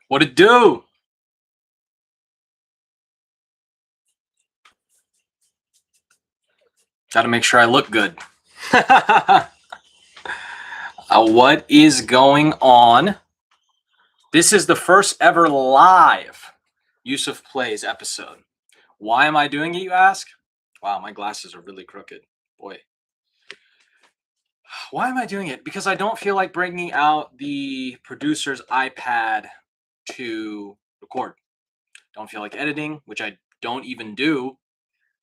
What it do? Got to make sure I look good. What is going on? This is the first ever live YusofPlays episode. Why am I doing it, you ask? Wow, my glasses are really crooked. Boy. Why am I doing it? Because I don't feel like bringing out the producer's iPad to record. Don't feel like editing, which I don't even do,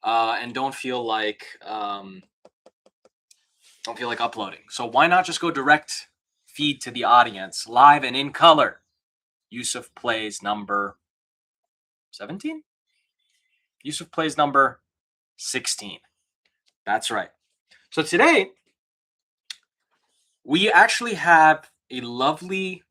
and don't feel like uploading. So why not just go direct feed to the audience, live and in color? YusofPlays number 17? YusofPlays number 16. That's right. So today, we actually have a lovely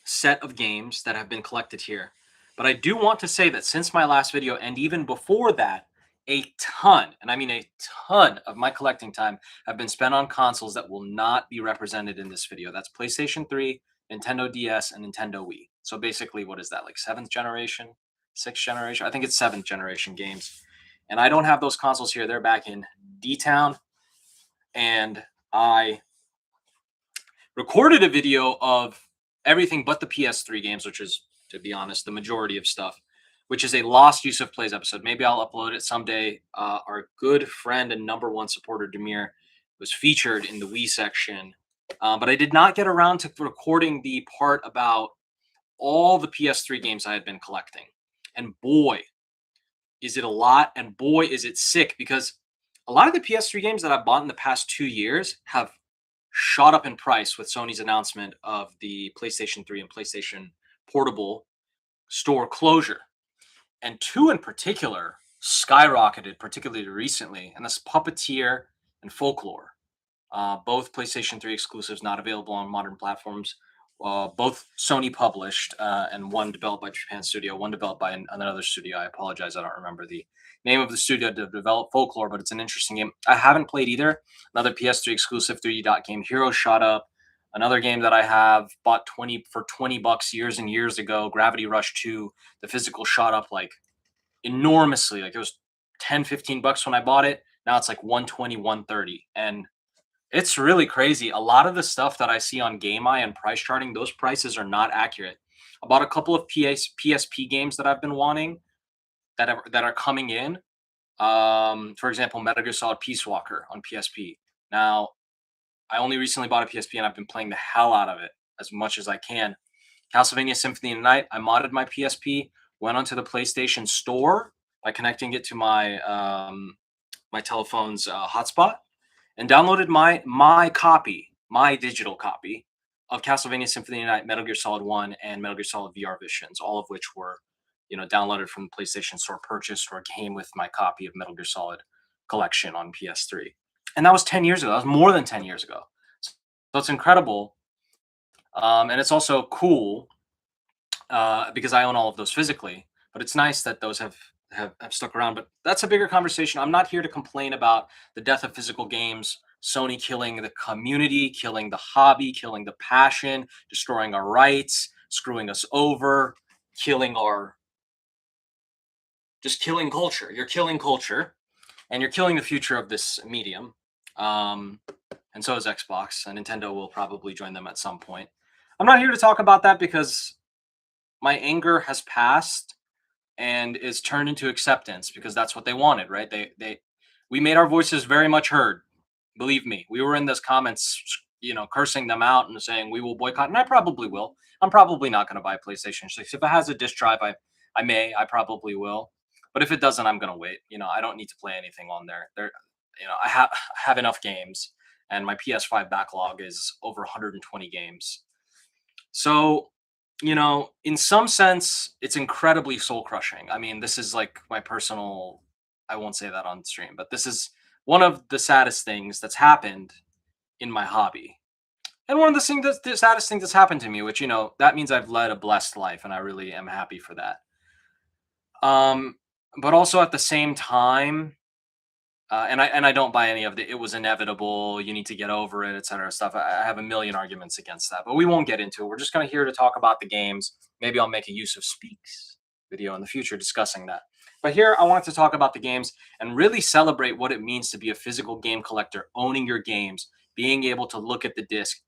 set of games that have been collected here. But I do want to say that since my last video, and even before that, a ton, and I mean a ton of my collecting time have been spent on consoles that will not be represented in this video. That's PlayStation 3, Nintendo DS, and Nintendo Wii. So basically, what is that, like 7th generation, 6th generation? I think it's 7th generation games. And I don't have those consoles here. They're back in D-Town. And I recorded a video of everything but the PS3 games, which is, to be honest, the majority of stuff, which is a lost YusofPlays episode. Maybe I'll upload it someday. Our good friend and number one supporter, Demir, was featured in the Wii section. But I did not get around to recording the part about all the PS3 games I had been collecting. And boy, is it a lot. And boy, is it sick, because a lot of the PS3 games that I've bought in the past 2 years have shot up in price with Sony's announcement of the PlayStation 3 and PlayStation Portable store closure. And two in particular skyrocketed, particularly recently, and that's Puppeteer and Folklore. Both PlayStation 3 exclusives, not available on modern platforms. Both Sony published, and one developed by Japan Studio, one developed by another studio. I apologize, I don't remember the name of the studio to develop Folklore, but it's an interesting game. I haven't played either. Another PS3 exclusive 3D dot game, Hero Shot Up. Another game that I have bought 20 bucks years and years ago, Gravity Rush 2. The physical shot up like enormously. Like it was 10, 15 bucks when I bought it. Now it's like 120, 130. And it's really crazy. A lot of the stuff that I see on GameEye and price charting, those prices are not accurate. I bought a couple of PSP games that I've been wanting that are coming in. For example, Metal Gear Solid Peace Walker on PSP. Now, I only recently bought a PSP and I've been playing the hell out of it as much as I can. Castlevania Symphony of the Night, I modded my PSP, went onto the PlayStation Store by connecting it to my telephone's hotspot, and downloaded my digital copy of Castlevania Symphony of the Night, Metal Gear Solid 1, and Metal Gear Solid VR Visions, all of which were, downloaded from the PlayStation Store, purchased, or came with my copy of Metal Gear Solid Collection on PS3. And that was 10 years ago. That was more than 10 years ago. So it's incredible. And it's also cool because I own all of those physically. But it's nice that those have stuck around. But that's a bigger conversation. I'm not here to complain about the death of physical games, Sony killing the community, killing the hobby, killing the passion, destroying our rights, screwing us over, killing culture. You're killing culture, and you're killing the future of this medium. And so is Xbox, and Nintendo will probably join them at some point. I'm not here to talk about that because my anger has passed and is turned into acceptance, because that's what they wanted, right? We made our voices very much heard. Believe me, we were in those comments, cursing them out and saying we will boycott, and I probably will. I'm probably not going to buy a PlayStation 6. If it has a disc drive, I probably will. But if it doesn't, I'm going to wait. I don't need to play anything on there. I have enough games, and my PS5 backlog is over 120 games. So, in some sense, it's incredibly soul crushing. I mean, this is like my personal, I won't say that on stream, but this is one of the saddest things that's happened in my hobby. And one of the saddest things that's happened to me, which, that means I've led a blessed life, and I really am happy for that. But also at the same time, And I don't buy any of the "it was inevitable, you need to get over it," etc. stuff. I have a million arguments against that, but we won't get into it. We're just kind of here to talk about the games. Maybe I'll make a Yusuf Speaks video in the future discussing that. But here I wanted to talk about the games and really celebrate what it means to be a physical game collector, owning your games, being able to look at the disc,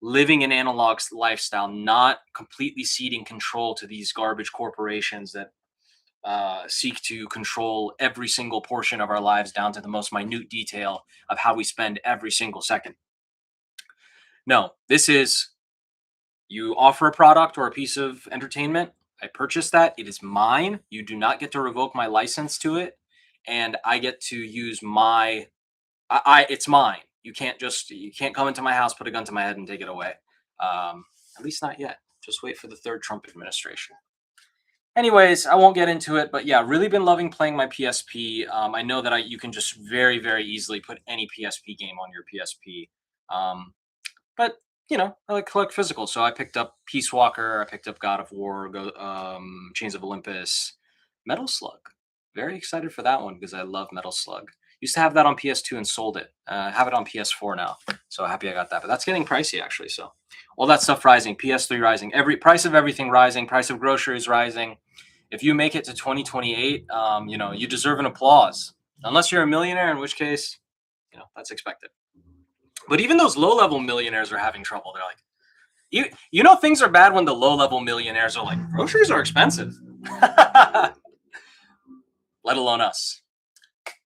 living an analog lifestyle, not completely ceding control to these garbage corporations that seek to control every single portion of our lives down to the most minute detail of how we spend every single second. No, this is you offer a product or a piece of entertainment. I purchased that. It is mine. You do not get to revoke my license to it. And I get to use my, it's mine. You can't come into my house, put a gun to my head and take it away. At least not yet. Just wait for the third Trump administration. Anyways, I won't get into it, but yeah, really been loving playing my PSP. I know that you can just very, very easily put any PSP game on your PSP. But I like collect physical, so I picked up Peace Walker, I picked up God of War, Chains of Olympus, Metal Slug. Very excited for that one because I love Metal Slug. Used to have that on PS2 and sold it. I have it on PS4 now, so happy I got that. But that's getting pricey actually. So all that stuff rising, PS3 rising, every price of everything rising, price of groceries rising. If you make it to 2028, you deserve an applause. Unless you're a millionaire, in which case, that's expected. But even those low-level millionaires are having trouble. They're like, things are bad when the low-level millionaires are like, groceries are expensive. Let alone us.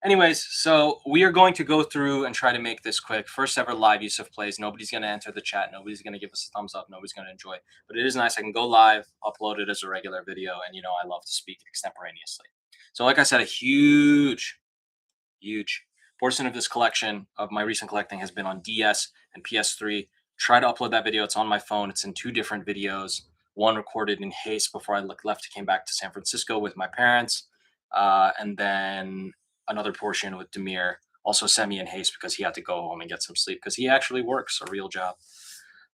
Anyways, so we are going to go through and try to make this quick. First ever live YusofPlays. Nobody's going to enter the chat. Nobody's going to give us a thumbs up. Nobody's going to enjoy. But it is nice. I can go live, upload it as a regular video, and I love to speak extemporaneously. So like I said, a huge portion of this collection of my recent collecting has been on DS and PS3. Try to upload that video. It's on my phone. It's in 2 different videos. One recorded in haste before I left, came back to San Francisco with my parents. And then another portion with Demir, also semi in haste because he had to go home and get some sleep because he actually works a real job.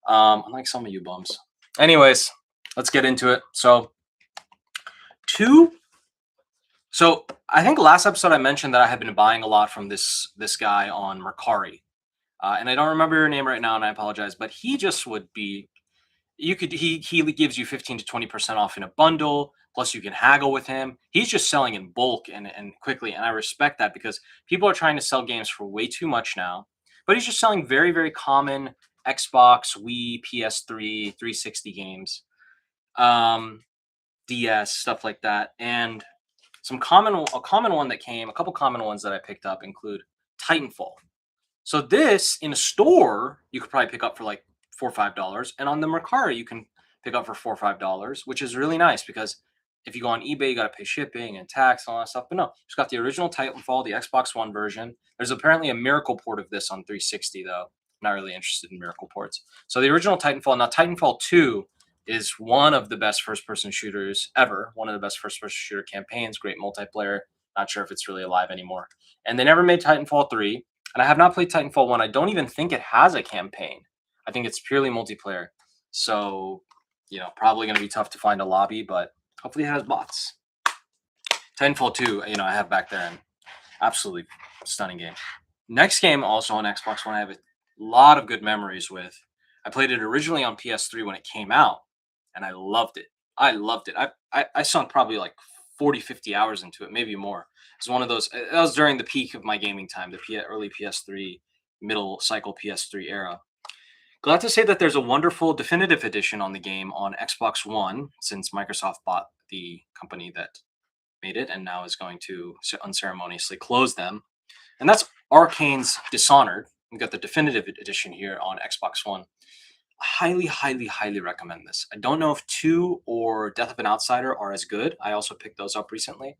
Unlike some of you bums. Anyways, let's get into it. So I think last episode I mentioned that I had been buying a lot from this guy on Mercari. And I don't remember your name right now, and I apologize, but he just would be he gives you 15 to 20% off in a bundle, plus you can haggle with him. He's just selling in bulk and quickly, and I respect that because people are trying to sell games for way too much now. But he's just selling very, very common Xbox, Wii, PS3, 360 games, DS, stuff like that. And a couple common ones that I picked up include Titanfall. So this in a store you could probably pick up for like $4 or $5, and on the Mercari you can pick up for $4 or $5, which is really nice because if you go on eBay you got to pay shipping and tax and all that stuff. But no, it's got the original Titanfall, the Xbox One version. There's apparently a Miracle port of this on 360 though. I'm not really interested in Miracle ports. So the original Titanfall. Now Titanfall 2 is one of the best first-person shooters ever. One of the best first-person shooter campaigns. Great multiplayer. Not sure if it's really alive anymore. And they never made Titanfall 3. And I have not played Titanfall 1. I don't even think it has a campaign. I think it's purely multiplayer. So, probably going to be tough to find a lobby, but hopefully it has bots. Titanfall 2, I have back there. And absolutely stunning game. Next game also on Xbox One I have a lot of good memories with. I played it originally on PS3 when it came out, and I loved it. I sunk probably like 40, 50 hours into it, maybe more. It's one of those. That was during the peak of my gaming time, the early PS3, middle cycle PS3 era. Glad to say that there's a wonderful definitive edition on the game on Xbox One, since Microsoft bought the company that made it and now is going to unceremoniously close them. And that's Arcane's Dishonored. We've got the definitive edition here on Xbox One. Highly, highly, highly recommend this. I don't know if 2 or Death of an Outsider are as good. I also picked those up recently.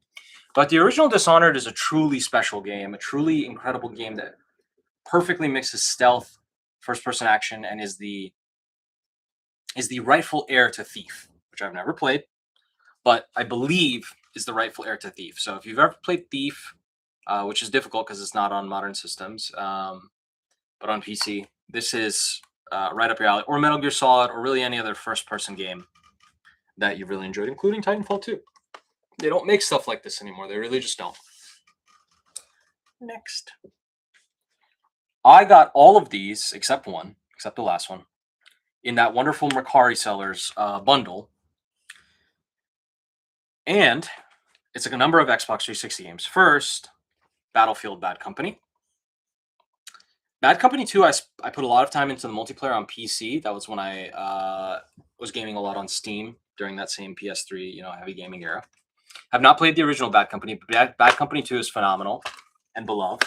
But the original Dishonored is a truly special game, a truly incredible game that perfectly mixes stealth, first-person action, and is the rightful heir to Thief, which I've never played, but I believe is the rightful heir to Thief. So if you've ever played Thief, which is difficult because it's not on modern systems, but on PC, this is right up your alley, or Metal Gear Solid, or really any other first-person game that you've really enjoyed, including Titanfall 2. They don't make stuff like this anymore. They really just don't. Next. I got all of these except one, except the last one, in that wonderful Mercari Sellers bundle. And it's like a number of Xbox 360 games. First, Battlefield Bad Company. Bad Company 2, I put a lot of time into the multiplayer on PC. That was when I was gaming a lot on Steam during that same PS3, heavy gaming era. Have not played the original Bad Company, but Bad Company 2 is phenomenal and beloved.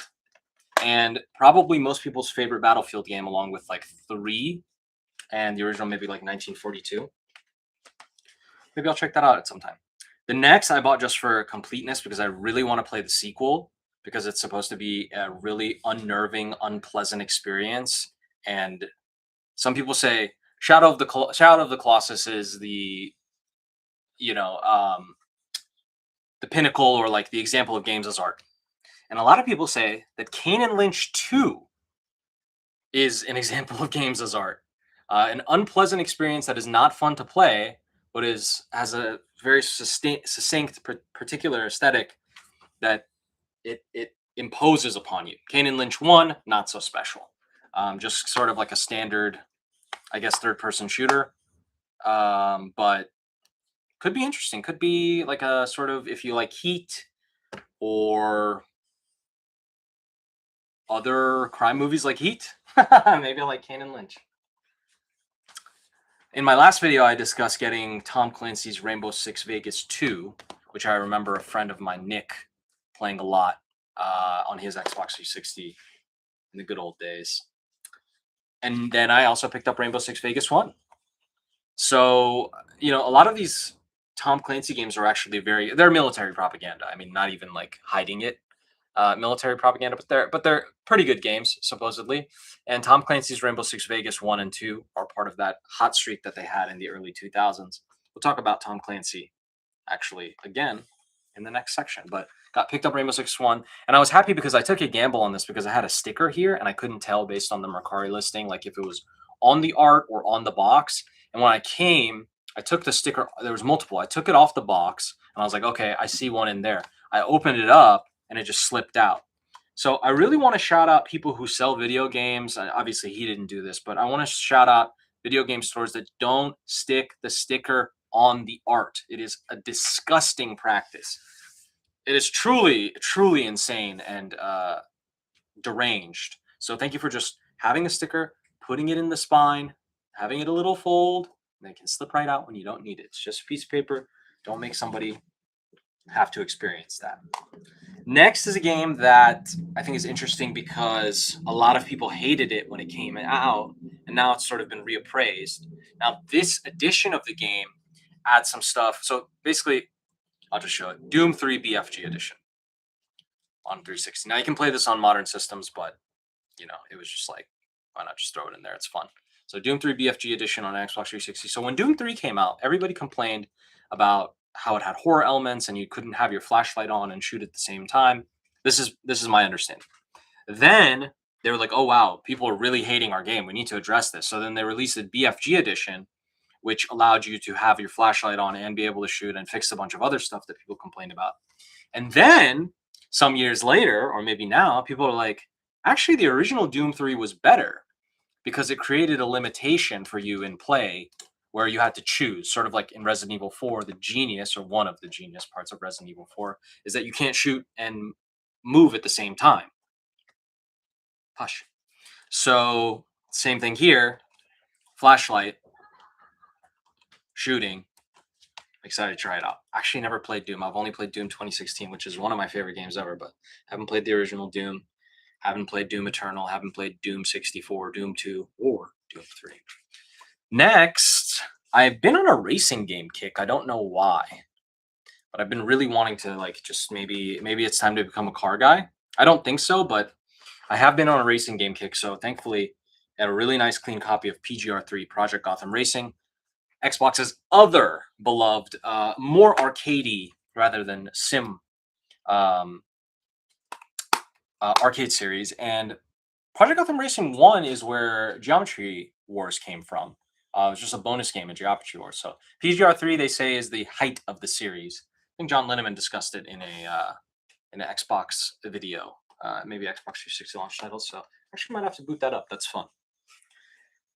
And probably most people's favorite Battlefield game, along with like 3 and the original, maybe like 1942. Maybe I'll check that out at some time. The next I bought just for completeness because I really want to play the sequel because it's supposed to be a really unnerving, unpleasant experience. And some people say Shadow of the Colossus is the the pinnacle or like the example of games as art. And a lot of people say that Kane and Lynch 2 is an example of games as art. An unpleasant experience that is not fun to play, but has a very succinct, particular aesthetic that it imposes upon you. Kane and Lynch 1, not so special. Just sort of like a standard, I guess, third-person shooter. But could be interesting. Could be like a sort of, if you like Heat or other crime movies like Heat, maybe I like Kane and Lynch. In my last video, I discussed getting Tom Clancy's Rainbow Six Vegas 2, which I remember a friend of mine, Nick, playing a lot on his Xbox 360 in the good old days. And then I also picked up Rainbow Six Vegas 1. So, a lot of these Tom Clancy games are actually they're military propaganda. I mean, not even like hiding it. Military propaganda, but they're pretty good games supposedly. And Tom Clancy's Rainbow Six Vegas 1 and 2 are part of that hot streak that they had in the early 2000s. We'll talk about Tom Clancy actually again in the next section. But got picked up Rainbow Six 1, and I was happy because I took a gamble on this because I had a sticker here and I couldn't tell based on the Mercari listing like if it was on the art or on the box. And when I came, I took the sticker. There was multiple. I took it off the box and I was like, okay, I see one in there. I opened it up and it just slipped out. So I really want to shout out people who sell video games. Obviously, he didn't do this, but I want to shout out video game stores that don't stick the sticker on the art. It is a disgusting practice. It is truly, truly insane and deranged. So thank you for just having a sticker, putting it in the spine, having it a little fold, and it can slip right out when you don't need it. It's just a piece of paper. Don't make somebody have to experience that. Next is a game that I think is interesting because a lot of people hated it when it came out, and now it's sort of been reappraised. Now, this edition of the game adds some stuff. So basically, I'll just show it. Doom 3 BFG edition on 360. Now, you can play this on modern systems, but, it was just like, why not just throw it in there? It's fun. So Doom 3 BFG edition on Xbox 360. So when Doom 3 came out, everybody complained about how it had horror elements and you couldn't have your flashlight on and shoot at the same time. This is my understanding. Then they were like, oh wow, people are really hating our game. We need to address this. So then they released a BFG edition, which allowed you to have your flashlight on and be able to shoot and fix a bunch of other stuff that people complained about. And then some years later, or maybe now, people are like, actually, the original Doom 3 was better because it created a limitation for you in play where you had to choose, sort of like in Resident Evil 4, the genius, or one of the genius parts of Resident Evil 4, is that you can't shoot and move at the same time. Hush. So, same thing here. Flashlight, shooting. Excited to try it out. Actually, never played Doom. I've only played Doom 2016, which is one of my favorite games ever, but haven't played the original Doom. Haven't played Doom Eternal. Haven't played Doom 64, Doom 2, or Doom 3. Next, I've been on a racing game kick. I don't know why, but I've been really wanting to just maybe it's time to become a car guy. I don't think so, but I have been on a racing game kick. So thankfully, I had a really nice clean copy of PGR3, Project Gotham Racing, Xbox's other beloved, more arcadey rather than sim arcade series. And Project Gotham Racing 1 is where Geometry Wars came from. It was just a bonus game in Geometry Wars. So PGR3, they say, is the height of the series. I think John Linneman discussed it in an Xbox video maybe Xbox 360 launch titles. So actually might have to boot that up. That's fun.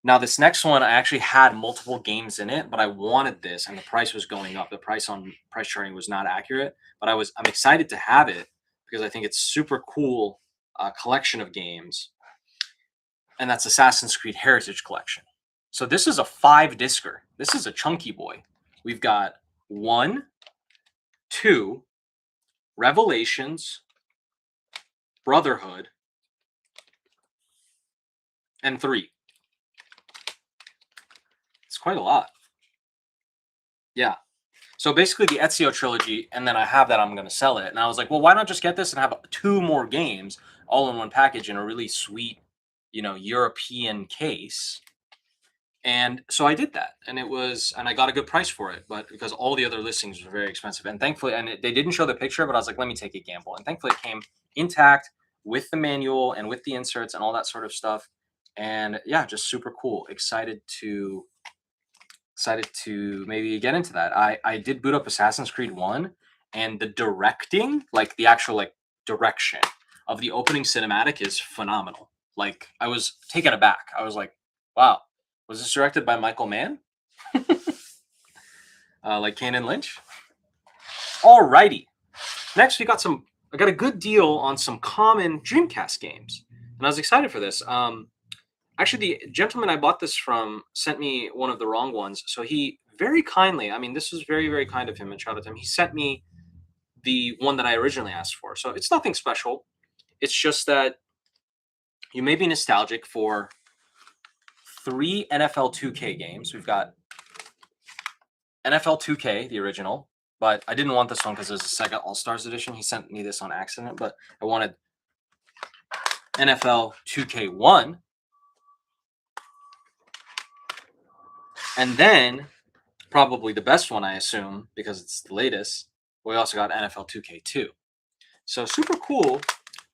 Now this next one, I actually had multiple games in it, but I wanted this, and the price was going up. The price on price charting was not accurate, but I'm excited to have it because I think it's super cool collection of games, and that's Assassin's Creed Heritage Collection. So this is a 5-discer. This is a chunky boy. We've got 1, 2, Revelations, Brotherhood, and 3. It's quite a lot. Yeah. So basically the Ezio trilogy, and then I have that, I'm going to sell it. And I was like, well, why not just get this and have 2 more games all in one package in a really sweet, European case. And so I did that, and I got a good price for it, but because all the other listings were very expensive, and thankfully, they didn't show the picture, but I was like, let me take a gamble, and thankfully it came intact with the manual and with the inserts and all that sort of stuff, and yeah, just super cool. Excited to maybe get into that. I did boot up Assassin's Creed 1, and the directing, like the actual direction of the opening cinematic is phenomenal. Like I was taken aback. I was like, wow. Was this directed by Michael Mann? Like Kane and Lynch? Alrighty. Next, I got a good deal on some common Dreamcast games. And I was excited for this. Actually, the gentleman I bought this from sent me one of the wrong ones. So he very kindly, this was very, very kind of him, and shout out to him. He sent me the one that I originally asked for. So it's nothing special. It's just that you may be nostalgic for 3 NFL 2K games. We've got NFL 2K, the original, but I didn't want this one because there's a Sega All-Stars edition. He sent me this on accident, but I wanted NFL 2K1. And then, probably the best one, I assume, because it's the latest, we also got NFL 2K2. So super cool.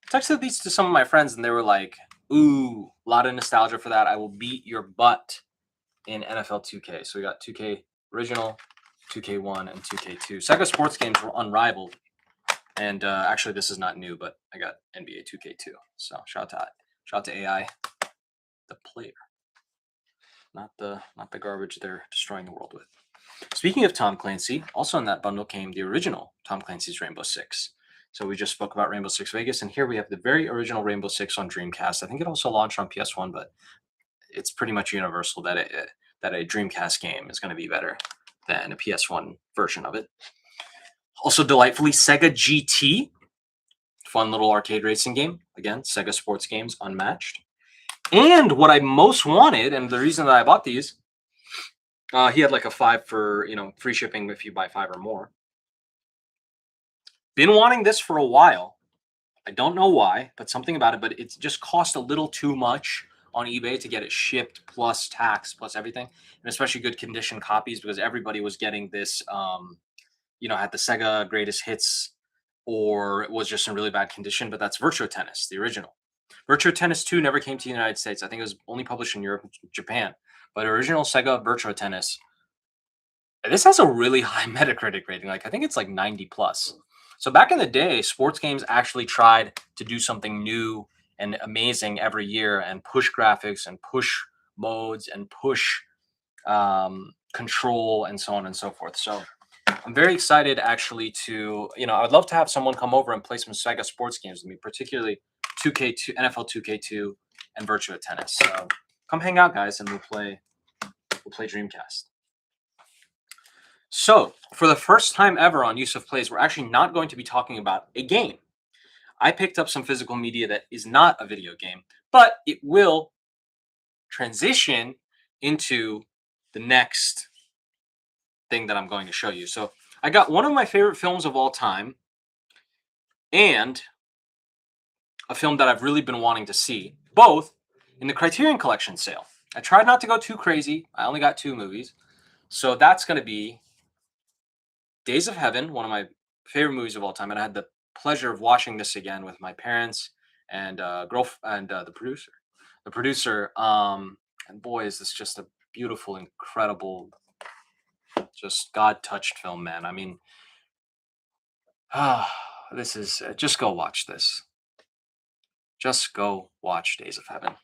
I texted these to some of my friends, and they were like, ooh, a lot of nostalgia for that. I will beat your butt in NFL 2K. So we got 2K original, 2K1, and 2K2. Sega sports games were unrivaled. And actually, this is not new, but I got NBA 2K2. So shout out to AI, the player, not the garbage they're destroying the world with. Speaking of Tom Clancy, also in that bundle came the original Tom Clancy's Rainbow Six. So we just spoke about Rainbow Six Vegas, and here we have the very original Rainbow Six on Dreamcast. I think it also launched on PS1, but it's pretty much universal that a Dreamcast game is going to be better than a PS1 version of it. Also, delightfully, Sega GT, fun little arcade racing game. Again, Sega sports games, unmatched. And what I most wanted, and the reason that I bought these, he had like a 5 for free shipping if you buy 5 or more. Been wanting this for a while. I don't know why, but something about it. But it just cost a little too much on eBay to get it shipped, plus tax, plus everything, and especially good condition copies, because everybody was getting this. Had the Sega Greatest Hits, or it was just in really bad condition. But that's Virtua Tennis, the original. Virtua Tennis 2 never came to the United States. I think it was only published in Europe and Japan. But original Sega Virtua Tennis, this has a really high Metacritic rating. Like I think it's like 90 plus. So back in the day, sports games actually tried to do something new and amazing every year and push graphics and push modes and push control and so on and so forth. So I'm very excited actually to, I would love to have someone come over and play some Sega sports games with me, particularly 2K2, NFL 2K2, and Virtua Tennis. So come hang out, guys, and we'll play Dreamcast. So, for the first time ever on YusofPlays, we're actually not going to be talking about a game. I picked up some physical media that is not a video game, but it will transition into the next thing that I'm going to show you. So, I got one of my favorite films of all time and a film that I've really been wanting to see, both in the Criterion Collection sale. I tried not to go too crazy. I only got 2 movies. So, that's going to be Days of Heaven, one of my favorite movies of all time, and I had the pleasure of watching this again with my parents and the producer. And boy, is this just a beautiful, incredible, just God-touched film, man. I mean, this is just go watch this. just go watch Days of Heaven.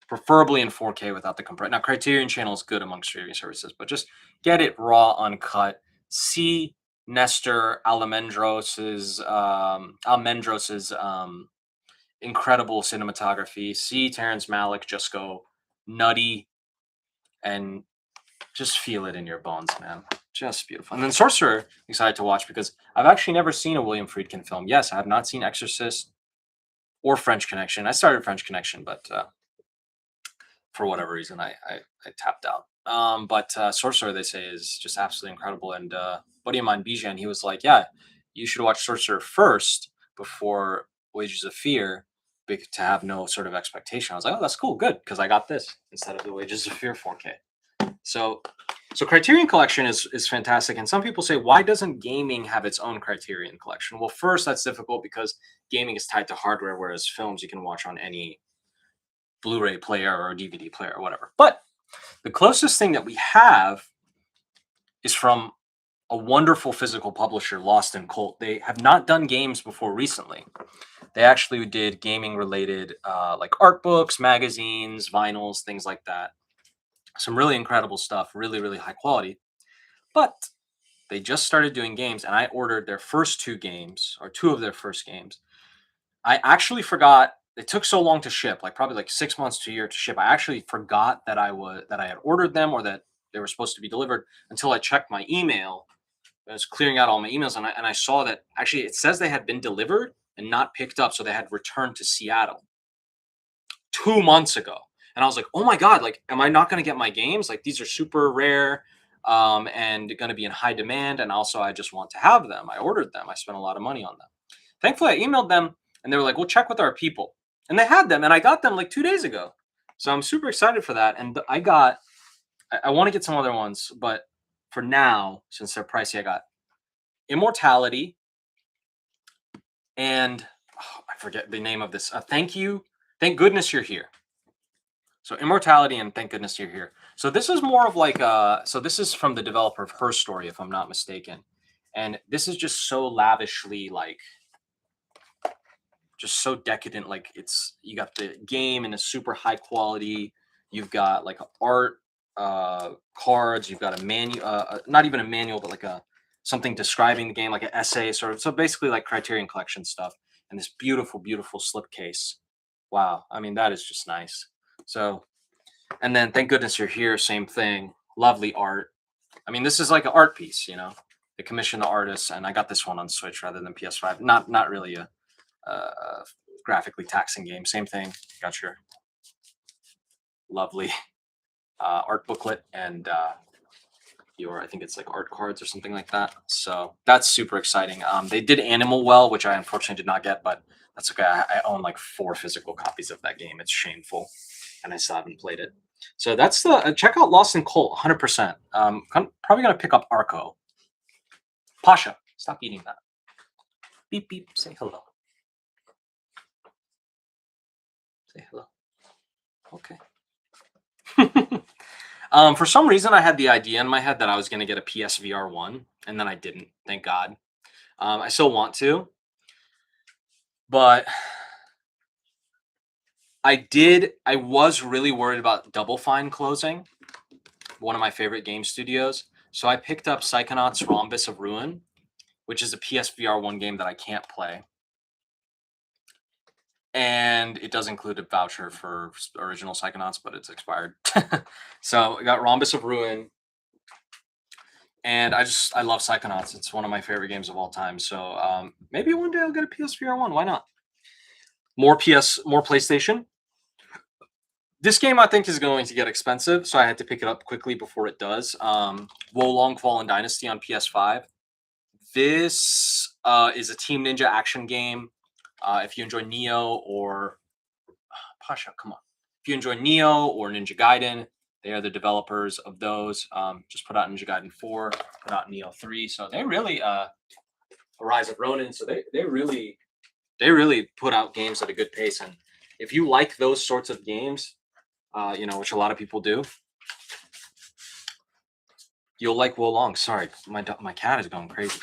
Preferably in 4K without the compress. Now, Criterion Channel is good among streaming services, but just get it raw, uncut. See Nestor Almendros's incredible cinematography. See Terrence Malick just go nutty and just feel it in your bones, man. Just beautiful. And then Sorcerer, excited to watch because I've actually never seen a William Friedkin film. Yes, I have not seen Exorcist or French Connection. I started French Connection, but for whatever reason, I tapped out. But Sorcerer, they say, is just absolutely incredible. And buddy of mine, Bijan, he was like, "Yeah, you should watch Sorcerer first before Wages of Fear, to have no sort of expectation." I was like, "Oh, that's cool, good," because I got this instead of the Wages of Fear 4K. So Criterion Collection is fantastic. And some people say, why doesn't gaming have its own Criterion Collection? Well, first, that's difficult because gaming is tied to hardware, whereas films you can watch on any Blu-ray player or DVD player or whatever. But the closest thing that we have is from a wonderful physical publisher, Lost in Cult. They have not done games before recently. They actually did gaming related like art books, magazines, vinyls, things like that. Some really incredible stuff, really, really high quality. But they just started doing games, and I ordered their first two games, or two of their first games. I actually forgot. It took so long to ship, like probably like 6 months to a year to ship. I actually forgot that I had ordered them or that they were supposed to be delivered until I checked my email. I was clearing out all my emails, and I saw that actually it says they had been delivered and not picked up, so they had returned to Seattle 2 months ago. And I was like, oh my God, like, am I not going to get my games? Like, these are super rare and going to be in high demand. And also, I just want to have them. I ordered them. I spent a lot of money on them. Thankfully, I emailed them and they were like, we'll check with our people. And they had them and I got them like 2 days ago. So I'm super excited for that. And I want to get some other ones, but for now, since they're pricey, I got Immortality and I forget the name of this. Thank you. Thank goodness you're here. So Immortality and Thank Goodness You're Here. So this is more of like so this is from the developer of Her Story, if I'm not mistaken. And this is just so lavishly like just so decadent. Like you got the game in a super high quality. You've got like art cards, you've got a manual, not even a manual, but like something describing the game, like an essay sort of. So basically like Criterion Collection stuff. And this beautiful, beautiful slipcase. Wow. I mean, that is just nice. So, and then Thank Goodness You're Here, same thing. Lovely art. I mean, this is like an art piece, you know. They commissioned the artists, and I got this one on Switch rather than PS5. Not really a graphically taxing game. Same thing. Got your lovely art booklet and your, I think it's like art cards or something like that. So that's super exciting. They did Animal Well, which I unfortunately did not get, but that's okay. I own like 4 physical copies of that game. It's shameful, and I still haven't played it. So that's the check out Lost in Cult 100%. I'm probably gonna pick up Arco. Pasha, stop eating that. Beep beep. Say hello. Say hello. Okay. For some reason, I had the idea in my head that I was gonna get a PSVR 1, and then I didn't. Thank God. I still want to, but I was really worried about Double Fine closing, one of my favorite game studios. So I picked up Psychonauts Rhombus of Ruin, which is a PSVR 1 game that I can't play. And it does include a voucher for original Psychonauts, but it's expired. So I got Rhombus of Ruin. And I love Psychonauts. It's one of my favorite games of all time. So maybe one day I'll get a PSVR 1. Why not? More PlayStation. This game I think is going to get expensive, so I had to pick it up quickly before it does. Wolong Fallen Dynasty on PS5. This is a Team Ninja action game. If you enjoy Neo or Pasha, come on. If you enjoy Neo or Ninja Gaiden, they are the developers of those. Just put out Ninja Gaiden 4, put out Neo 3. So they really Rise of Ronin. So they really put out games at a good pace. And if you like those sorts of games, which a lot of people do, you'll like Wolong. Sorry, my cat is going crazy.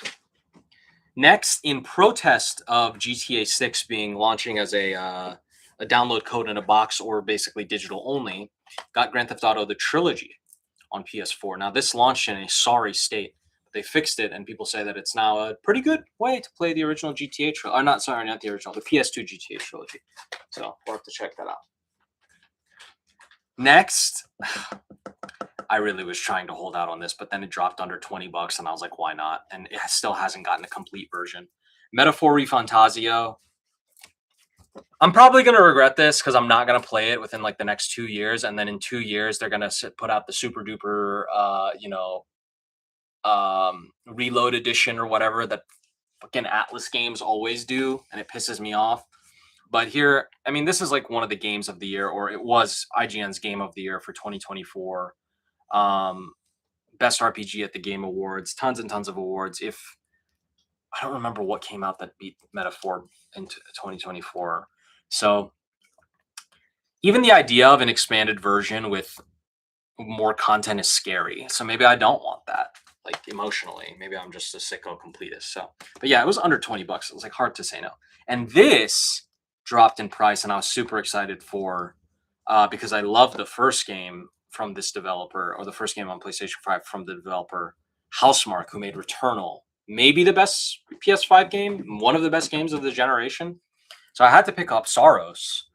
Next, in protest of GTA 6 being launching as a a download code in a box or basically digital only, got Grand Theft Auto the trilogy on PS4. Now this launched in a sorry state. They fixed it, and people say that it's now a pretty good way to play the original GTA trilogy. Or not, sorry, not the original, the PS2 GTA trilogy. So we'll have to check that out. Next, I really was trying to hold out on this, but then it dropped under 20 bucks, and I was like, why not? And it still hasn't gotten a complete version. Metaphor Refantasio. I'm probably going to regret this because I'm not going to play it within like the next 2 years. And then in 2 years, they're going to put out the super duper, reload edition or whatever that fucking Atlas games always do. And it pisses me off. But here, I mean, this is like one of the games of the year, or it was IGN's game of the year for 2024. Best RPG at the Game Awards, tons and tons of awards. If I don't remember what came out that beat Metaphor in 2024. So even the idea of an expanded version with more content is scary. So maybe I don't want that, like emotionally. Maybe I'm just a sicko completist. So, but yeah, it was under 20 bucks. It was like hard to say no. And this dropped in price, and I was super excited for because I love the first game from this developer, or the first game on PlayStation 5 from the developer Housemarque, who made Returnal, maybe the best PS5 game, one of the best games of the generation. So I had to pick up Saros.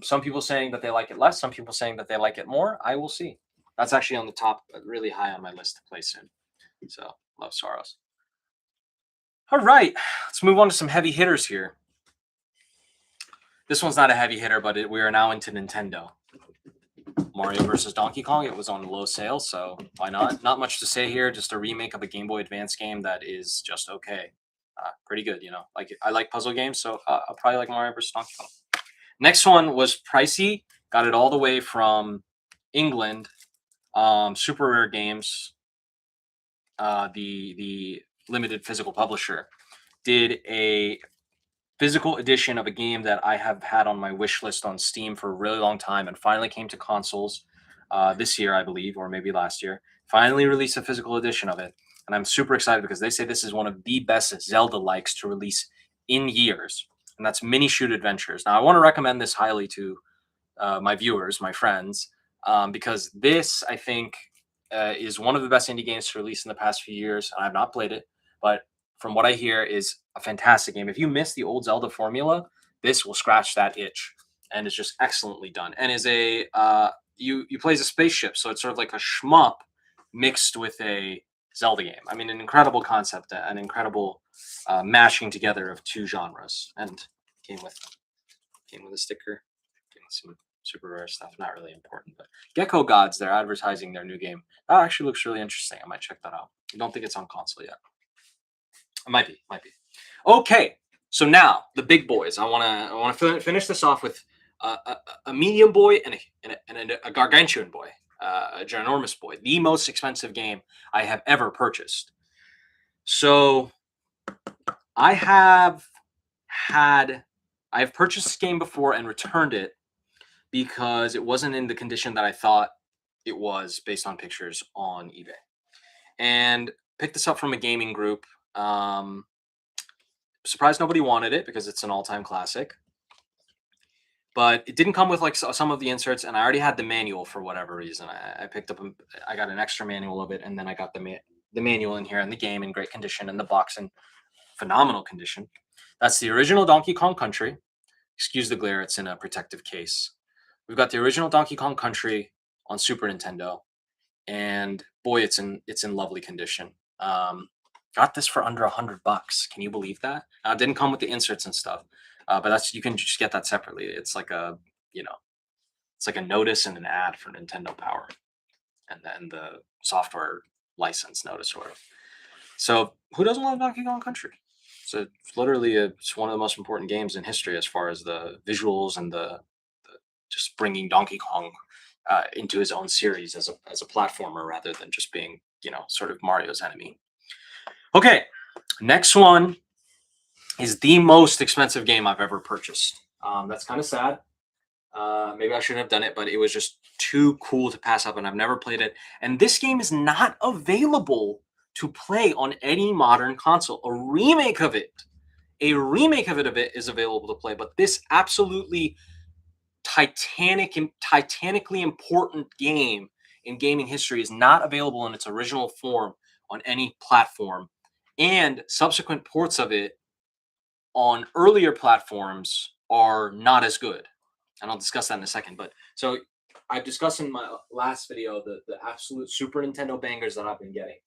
Some people saying that they like it less, some people saying that they like it more. I will see. That's actually on the top, really high on my list to play soon. So love Saros. All right, let's move on to some heavy hitters here. This one's not a heavy hitter, but we are now into Nintendo. Mario versus Donkey Kong. It was on low sale, so why not? Not much to say here. Just a remake of a Game Boy Advance game that is just okay. Pretty good, you know. Like I like puzzle games, so I'll probably like Mario versus Donkey Kong. Next one was pricey. Got it all the way from England. Super Rare Games, the limited physical publisher, did a physical edition of a game that I have had on my wish list on Steam for a really long time, and finally came to consoles this year, I believe, or maybe last year. Finally released a physical edition of it, and I'm super excited because they say this is one of the best Zelda-likes to release in years, and that's Mini Shoot Adventures. Now, I want to recommend this highly to my viewers, my friends, because this, I think, is one of the best indie games to release in the past few years, and I've not played it, but from what I hear, is a fantastic game. If you miss the old Zelda formula, this will scratch that itch, and is just excellently done. And is a you play as a spaceship, so it's sort of like a shmup mixed with a Zelda game. I mean, an incredible concept, an incredible mashing together of two genres, and came with a sticker, came with some super rare stuff. Not really important, but Gecko Gods, they're advertising their new game. That actually looks really interesting. I might check that out. I don't think it's on console yet. It might be. Okay, so now the big boys. I want to finish this off with a medium boy and a gargantuan boy, a ginormous boy. The most expensive game I have ever purchased. So I've purchased this game before and returned it because it wasn't in the condition that I thought it was based on pictures on eBay, and picked this up from a gaming group. Surprised nobody wanted it because it's an all-time classic, but it didn't come with like some of the inserts, and I already had the manual for whatever reason. I picked up, I got an extra manual of it, and then I got the manual in here, and the game in great condition, and the box in phenomenal condition. That's the original Donkey Kong Country. Excuse the glare, it's in a protective case. We've got the original Donkey Kong Country on Super Nintendo, and boy, it's in lovely condition. Got this for under $100. Can you believe that? It didn't come with the inserts and stuff, but you can just get that separately. It's like it's like a notice and an ad for Nintendo Power, and then the software license notice or whatever. So who doesn't love Donkey Kong Country? So it's literally it's one of the most important games in history as far as the visuals and the just bringing Donkey Kong into his own series as a platformer rather than just being sort of Mario's enemy. Okay, next one is the most expensive game I've ever purchased. That's kind of sad. Maybe I shouldn't have done it, but it was just too cool to pass up, and I've never played it. And this game is not available to play on any modern console. A remake of it is available to play, but this absolutely titanically important game in gaming history is not available in its original form on any platform, and subsequent ports of it on earlier platforms are not as good. And I'll discuss that in a second. But so I've discussed in my last video the absolute Super Nintendo bangers that I've been getting.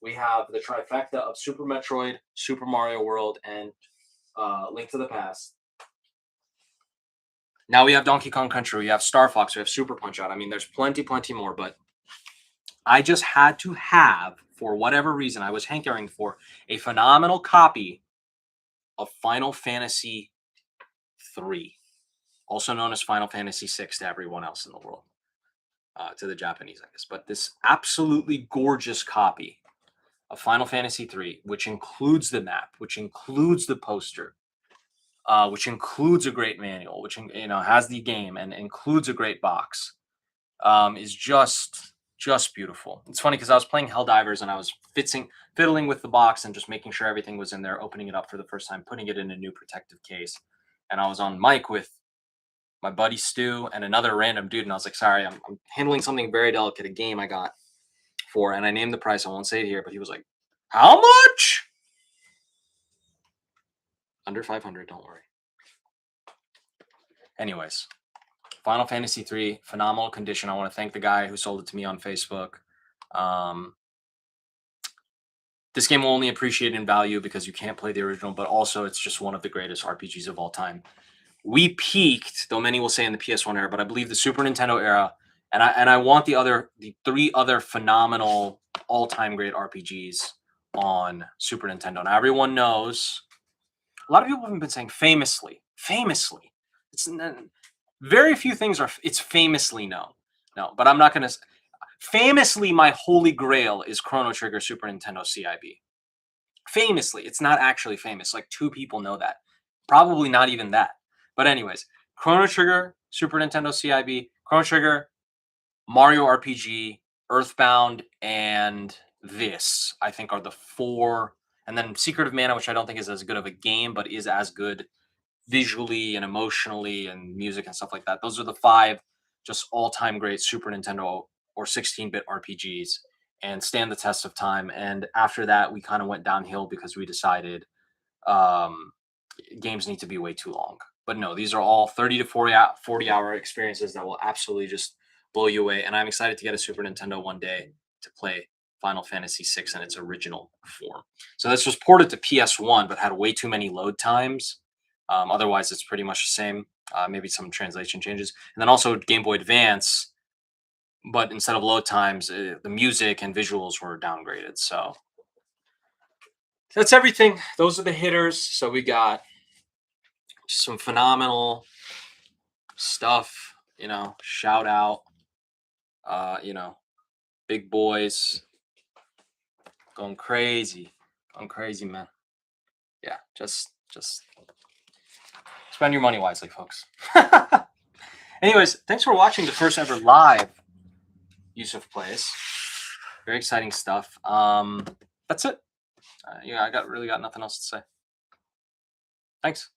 We have the trifecta of Super Metroid, Super Mario World, and Link to the Past. Now we have Donkey Kong Country, we have Star Fox, we have Super Punch Out. I mean, there's plenty more, but I just had to have, for whatever reason, I was hankering for a phenomenal copy of Final Fantasy III, also known as Final Fantasy VI to everyone else in the world, to the Japanese, I guess. But this absolutely gorgeous copy of Final Fantasy III, which includes the map, which includes the poster, which includes a great manual, which has the game and includes a great box, is just beautiful. It's funny because I was playing Helldivers and I was fiddling with the box and just making sure everything was in there, opening it up for the first time, putting it in a new protective case, and I was on mic with my buddy Stu and another random dude, and I was like, "Sorry, I'm handling something very delicate, a game I got for," and I named the price. I won't say it here, but he was like, "How much?" Under 500, don't worry. Anyways, Final Fantasy III, phenomenal condition. I want to thank the guy who sold it to me on Facebook. This game will only appreciate in value because you can't play the original, but also it's just one of the greatest RPGs of all time. We peaked, though many will say in the PS1 era, but I believe the Super Nintendo era, and I want the 3 other phenomenal all-time great RPGs on Super Nintendo. Now everyone knows, a lot of people have been saying famously. It's very few things are. It's famously known. No, but I'm not going to. Famously, my holy grail is Chrono Trigger Super Nintendo CIB. Famously, it's not actually famous. Like 2 people know that. Probably not even that. But anyways, Chrono Trigger Super Nintendo CIB, Chrono Trigger, Mario RPG, Earthbound, and this, I think, are the 4. And then Secret of Mana, which I don't think is as good of a game, but is as good visually and emotionally and music and stuff like that. Those are the 5 just all-time great Super Nintendo or 16-bit RPGs and stand the test of time. And after that, we kind of went downhill because we decided games need to be way too long. But no, these are all 30 to 40-hour experiences that will absolutely just blow you away. And I'm excited to get a Super Nintendo one day to play Final Fantasy VI in its original form. So this was ported to PS1, but had way too many load times. Otherwise, it's pretty much the same. Maybe some translation changes. And then also Game Boy Advance, but instead of load times, the music and visuals were downgraded. So that's everything. Those are the hitters. So we got some phenomenal stuff, shout out, big boys going crazy, man. Yeah, just spend your money wisely, folks. Anyways, thanks for watching the first ever live Yusuf Plays. Very exciting stuff. That's it. I really got nothing else to say. Thanks.